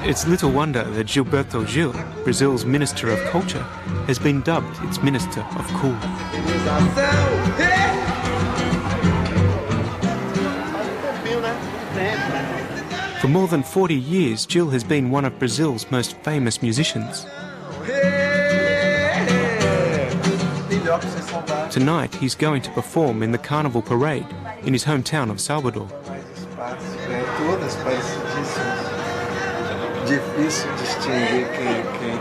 It's little wonder that Gilberto Gil, Brazil's Minister of Culture, has been dubbed its Minister of Cool. For more than 40 years, Gil has been one of Brazil's most famous musicians. Tonight, he's going to perform in the Carnival Parade in his hometown of Salvador. Difícil distinguir quem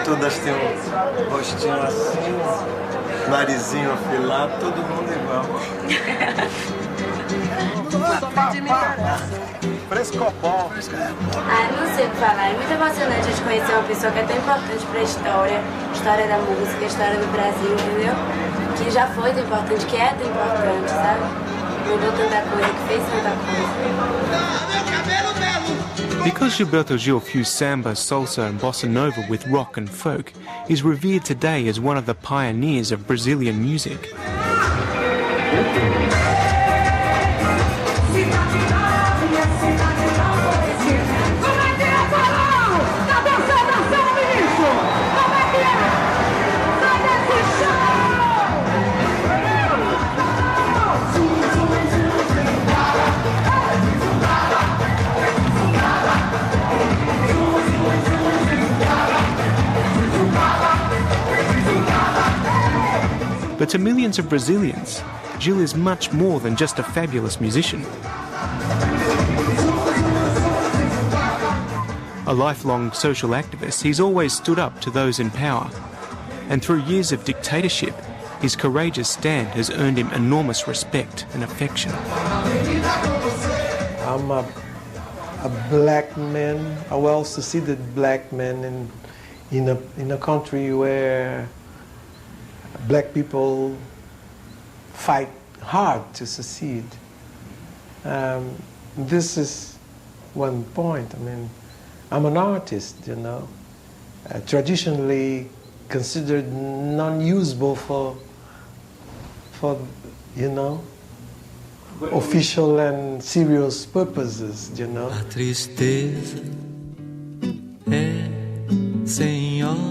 todas têm rostinho assim, narizinho afilado, todo mundo igual. Frescobol. Não sei o que falar. É muito emocionante a gente conhecer uma pessoa que é tão importante para a história da música, a história do Brasil, entendeu? Que já foi tão importante, que é tão importante, sabe? Mudou tanta coisa, que fez tanta coisa. Because Gilberto Gil fused samba, salsa and bossa nova with rock and folk, he's revered today as one of the pioneers of Brazilian music. But to millions of Brazilians, Gil is much more than just a fabulous musician. A lifelong social activist, he's always stood up to those in power. And through years of dictatorship, his courageous stand has earned him enormous respect and affection. I'm a black man, a well-succeeded black man in a country where black people fight hard to succeed. This is one point. I mean, I'm an artist, you know, traditionally considered non-usable for you know, official and serious purposes, you know. A tristeza é senhora.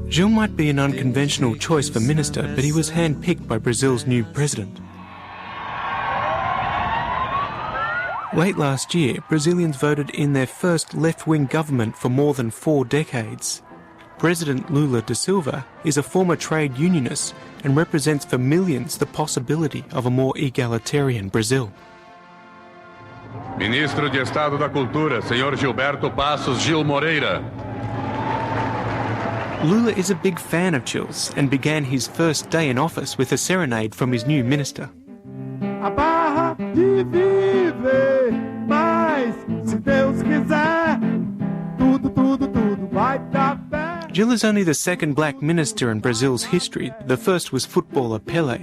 Gil might be an unconventional choice for minister, but he was handpicked by Brazil's new president. Late last year, Brazilians voted in their first left-wing government for more than 4 decades. President Lula da Silva is a former trade unionist and represents for millions the possibility of a more egalitarian Brazil. Ministro de Estado da Cultura, Sr. Gilberto Passos Gil Moreira. Lula is a big fan of Gil's and began his first day in office with a serenade from his new minister. A barra de viver, mas se Deus quiser, tudo vai dar pé. Gil is only the second black minister in Brazil's history. The first was footballer Pelé.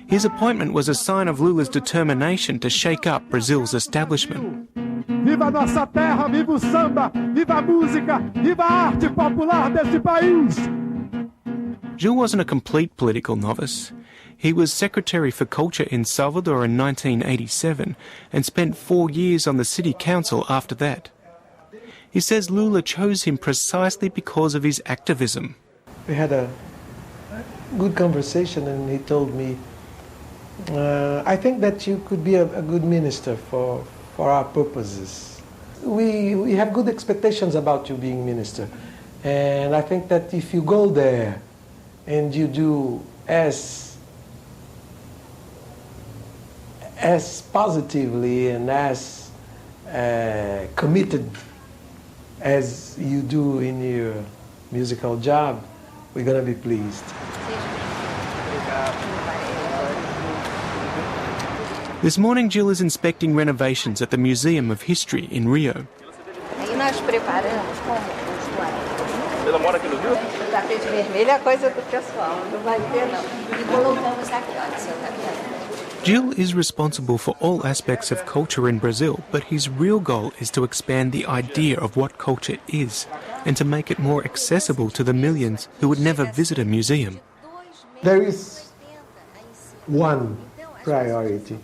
His appointment was a sign of Lula's determination to shake up Brazil's establishment. Viva nossa terra, viva o samba, viva a música, viva a arte popular deste país. Gil wasn't a complete political novice. He was Secretary for Culture in Salvador in 1987 and spent 4 years on the city council after that. He says Lula chose him precisely because of his activism. We had a good conversation and he told me, I think that you could be a good minister for our purposes. We have good expectations about you being minister. And I think that if you go there and you do as positively and as committed as you do in your musical job, we're going to be pleased. This morning, Gil is inspecting renovations at the Museum of History in Rio. Aí nós preparamos como os Ela mora aqui no Rio? O tapete vermelho é coisa do pessoal, não vai ter não. E colocamos aqui, olha, seu tapete. Gil is responsible for all aspects of culture in Brazil, but his real goal is to expand the idea of what culture is and to make it more accessible to the millions who would never visit a museum. There is one priority: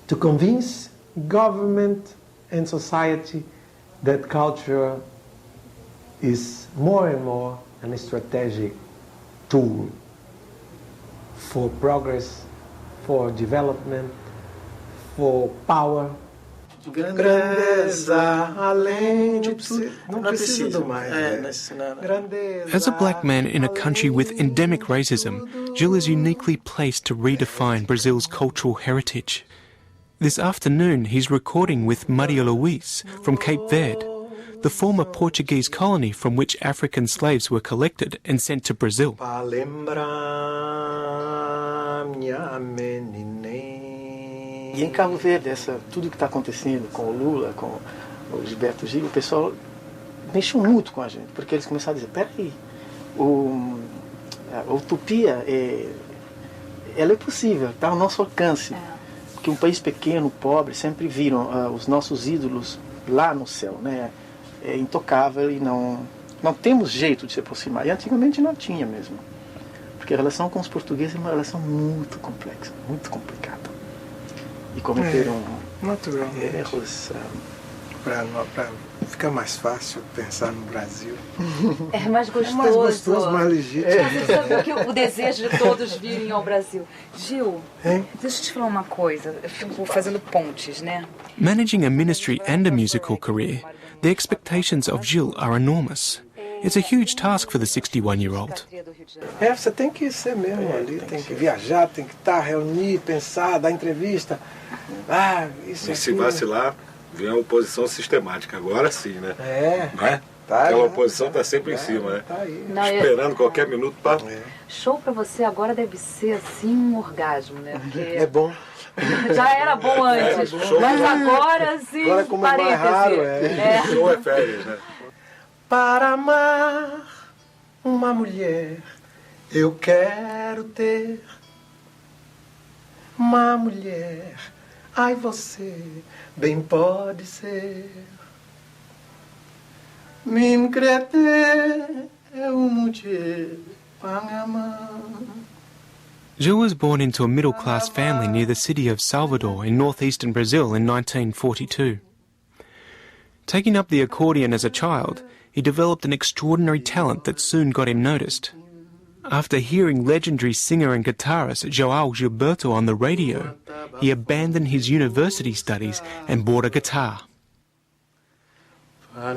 to convince government and society that culture is more and more a strategic tool for progress, for development, for power. Grandeza além de não preciso mais. As a black man in a country with endemic racism, Gil is uniquely placed to redefine Brazil's cultural heritage. This afternoon he's recording with Marvellous from Cape Verde, the former Portuguese colony from which African slaves were collected and sent to Brazil. E em Cabo Verde, tudo que está acontecendo com o Lula, com o Gilberto Gil, o pessoal mexeu muito com a gente, porque eles começaram a dizer, peraí, a utopia ela é possível, está ao nosso alcance. Porque um país pequeno, pobre, sempre viram os nossos ídolos lá no céu, né? É intocável e não temos jeito de se aproximar. E antigamente não tinha mesmo. Porque a relação com os portugueses é uma relação muito complexa, muito complicada. E cometeram erros. Para ficar mais fácil pensar no Brasil. É mais gostoso. É mais gostoso, mais legítimo. Você sabe que o desejo de todos virem ao Brasil. Gil, deixa eu te falar uma coisa. Eu fico fazendo pontes, né? Managing a ministry and a musical career, the expectations of Gil are enormous. It's a huge task for the 61-year-old. Você tem que ser mesmo ali, tem que viajar, tem que estar, reunir, pensar, dar entrevista. Isso e se vacilar, vem a oposição sistemática. Agora sim, né? Né? Tá, aquela oposição está sempre em cima, né? Tá aí. Não, esperando qualquer minuto para... Show pra você agora deve ser assim um orgasmo, né? Porque é bom. Já era bom antes, mas agora sim. Agora como é mais raro, Show é férias, né? Para amar uma mulher, eu quero ter uma mulher. Ai, você bem pode ser. Me crete é mulher para amar. Gil was born into a middle-class family near the city of Salvador in northeastern Brazil in 1942. Taking up the accordion as a child, he developed an extraordinary talent that soon got him noticed. After hearing legendary singer and guitarist João Gilberto on the radio, he abandoned his university studies and bought a guitar. Para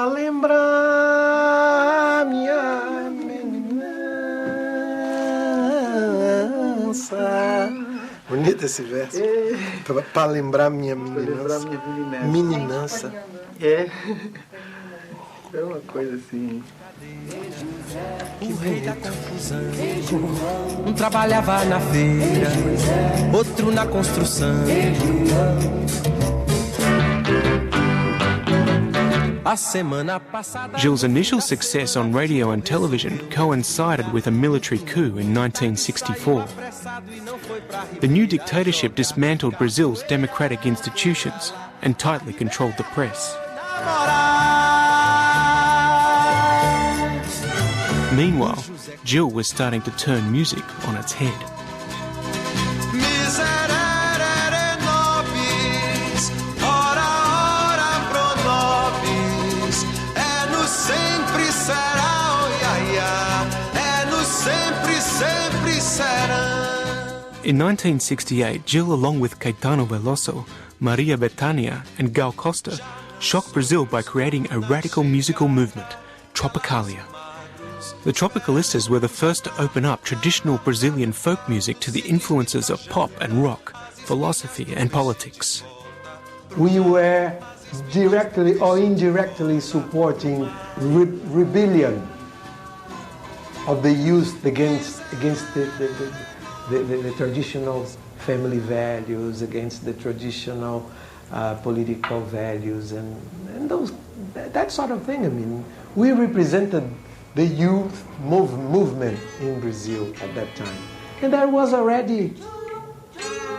lembrar minha meninança. Bonito esse verso. Para lembrar minha meninança. Meninança. É uma coisa assim. O rei da confusão. Um trabalhava na feira, outro na construção. Gil's initial success on radio and television coincided with a military coup in 1964. The new dictatorship dismantled Brazil's democratic institutions and tightly controlled the press. Meanwhile, Gil was starting to turn music on its head. In 1968, Gil, along with Caetano Veloso, Maria Bethânia and Gal Costa, shocked Brazil by creating a radical musical movement, Tropicalia. The Tropicalistas were the first to open up traditional Brazilian folk music to the influences of pop and rock, philosophy and politics. We were directly or indirectly supporting rebellion of the youth against the traditional family values, against the traditional political values and that sort of thing. I mean, we represented the youth movement in Brazil at that time, and that was already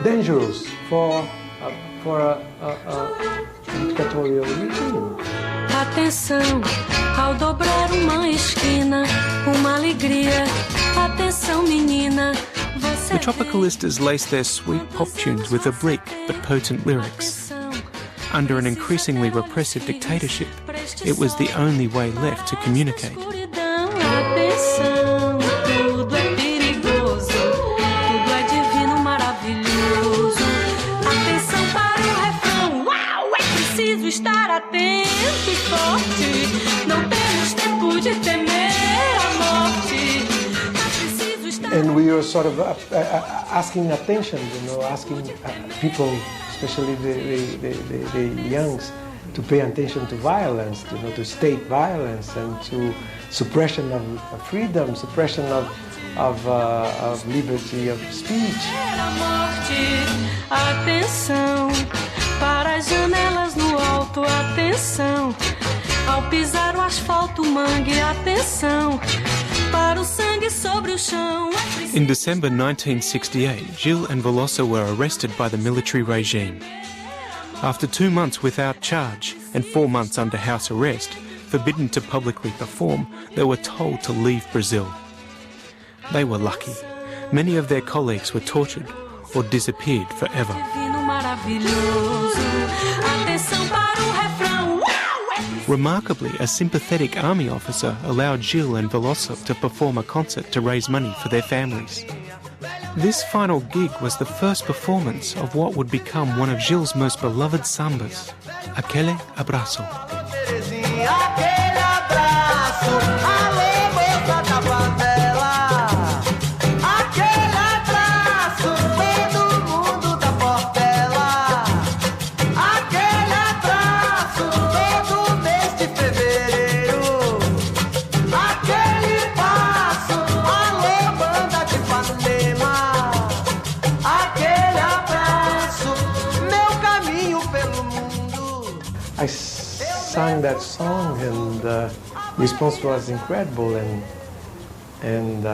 dangerous for a dictatorial regime. Atenção, ao dobrar uma esquina, uma alegria. Atenção, menina. The Tropicalistas laced their sweet pop tunes with oblique but potent lyrics. Under an increasingly repressive dictatorship, it was the only way left to communicate. Estar atento e forte, não temos tempo de temer a morte. And we were sort of asking attention, asking people, especially the youngs, to pay attention to violence, to state violence and to suppression of freedom, suppression of liberty of speech. Atenção, para as janelas no alto, atenção. Ao pisar o asfalto, mangue, atenção. Para o sangue sobre o chão. In December 1968, Gil and Veloso were arrested by the military regime. After 2 months without charge and 4 months under house arrest, forbidden to publicly perform, they were told to leave Brazil. They were lucky. Many of their colleagues were tortured or disappeared forever. Remarkably, a sympathetic army officer allowed Gil and Veloso to perform a concert to raise money for their families. This final gig was the first performance of what would become one of Gil's most beloved sambas, Aquele Abraço. I sang that song, and the response was incredible, and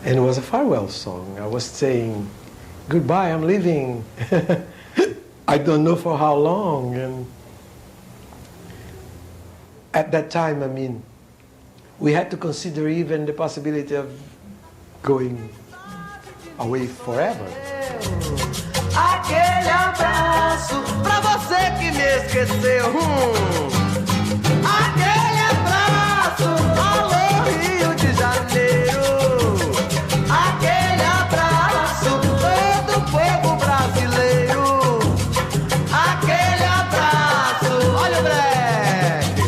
it was a farewell song. I was saying, goodbye, I'm leaving. I don't know for how long. And at that time, I mean, we had to consider even the possibility of going away forever. Aquele abraço pra você que me esqueceu. Aquele abraço, alô Rio de Janeiro. Aquele abraço, todo o povo brasileiro. Aquele abraço, olha o breque.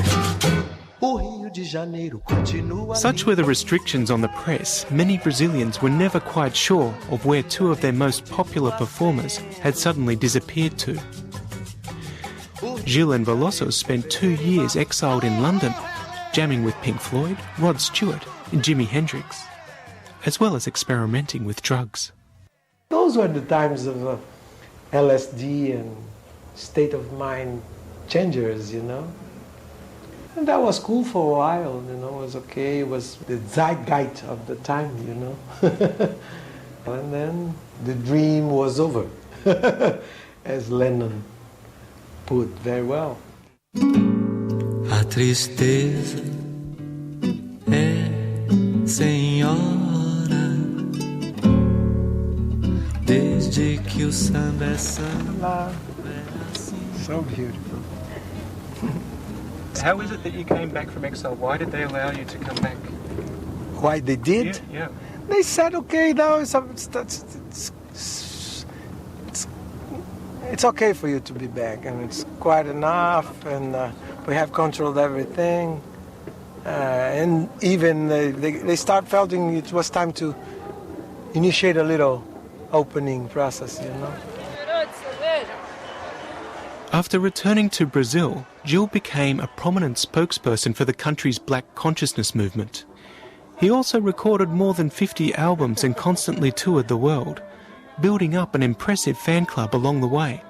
O Rio de Janeiro continua. Such were the restrictions on the press, many Brazilians were never quite sure of where 2 of their most popular performers had suddenly disappeared to. Gil and Veloso spent 2 years exiled in London, jamming with Pink Floyd, Rod Stewart and Jimi Hendrix, as well as experimenting with drugs. Those were the times of LSD and state of mind changers, And that was cool for a while, it was okay, it was the zeitgeist of the time, And then the dream was over, as Lennon put very well. A tristeza é senhora, desde que o samba é samba. So beautiful. How is it that you came back from exile? Why did they allow you to come back? Why they did? Yeah. They said, okay, now it's okay for you to be back, and it's quite enough, and we have controlled everything. And even they start feeling it was time to initiate a little opening process, After returning to Brazil, Gil became a prominent spokesperson for the country's black consciousness movement. He also recorded more than 50 albums and constantly toured the world, building up an impressive fan club along the way.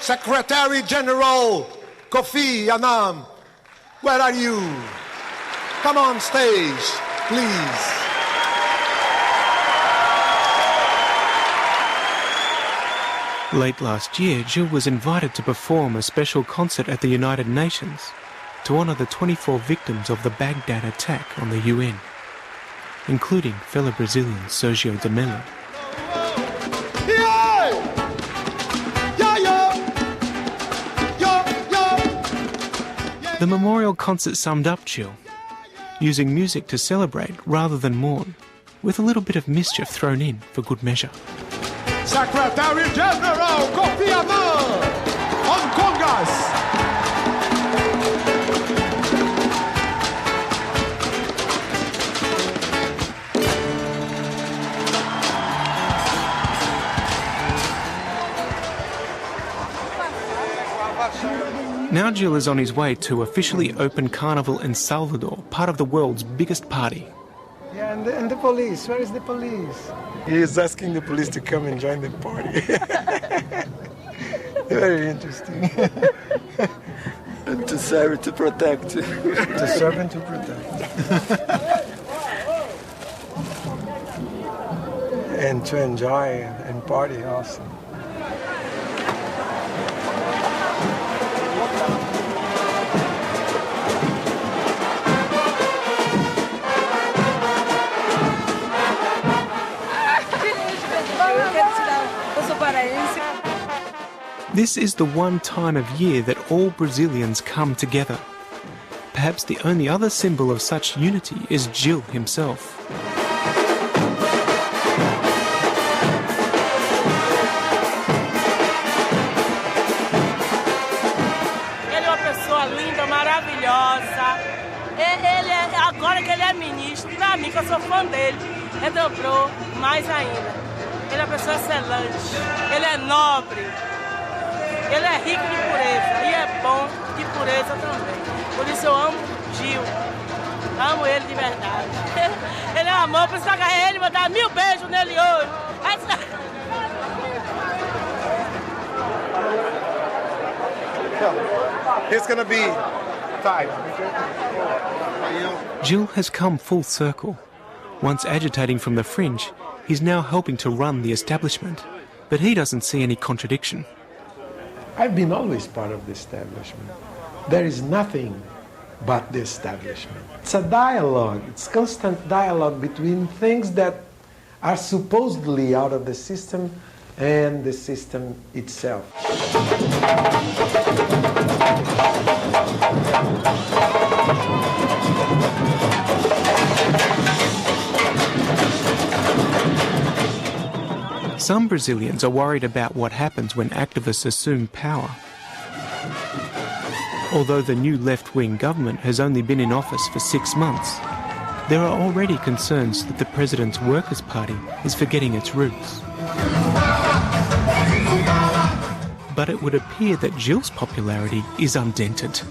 Secretary General Kofi Annan, where are you? Come on stage, please. Late last year, Gil was invited to perform a special concert at the United Nations to honour the 24 victims of the Baghdad attack on the UN, including fellow Brazilian Sergio de Mello. The memorial concert summed up Gil, using music to celebrate rather than mourn, with a little bit of mischief thrown in for good measure. Secretary General Kofi Annan on congas. Now Gil is on his way to officially open Carnival in Salvador, part of the world's biggest party. Yeah, and the police, where is the police? He is asking the police to come and join the party. Very interesting. And to serve, to protect. To serve and to protect. And to enjoy and party also. This is the one time of year that all Brazilians come together. Perhaps the only other symbol of such unity is Gil himself. Ele é uma pessoa linda, maravilhosa. Agora que ele é ministro, pra mim, que eu sou fã dele, redobrou mais ainda. Ele é uma pessoa excelente, ele é nobre. Ele é rico de pureza e é bom de pureza também. Por isso eu amo Gil. Amo ele de verdade. Ele é amor, por isso eu agarrei ele e vou dar 1000 beijos nele hoje. It's gonna be time. Gil has come full circle. Once agitating from the fringe, he's now helping to run the establishment. But he doesn't see any contradiction. I've been always part of the establishment. There is nothing but the establishment. It's a dialogue. It's constant dialogue between things that are supposedly out of the system and the system itself. Some Brazilians are worried about what happens when activists assume power. Although the new left-wing government has only been in office for 6 months, there are already concerns that the president's Workers' Party is forgetting its roots. But it would appear that Gil's popularity is undented.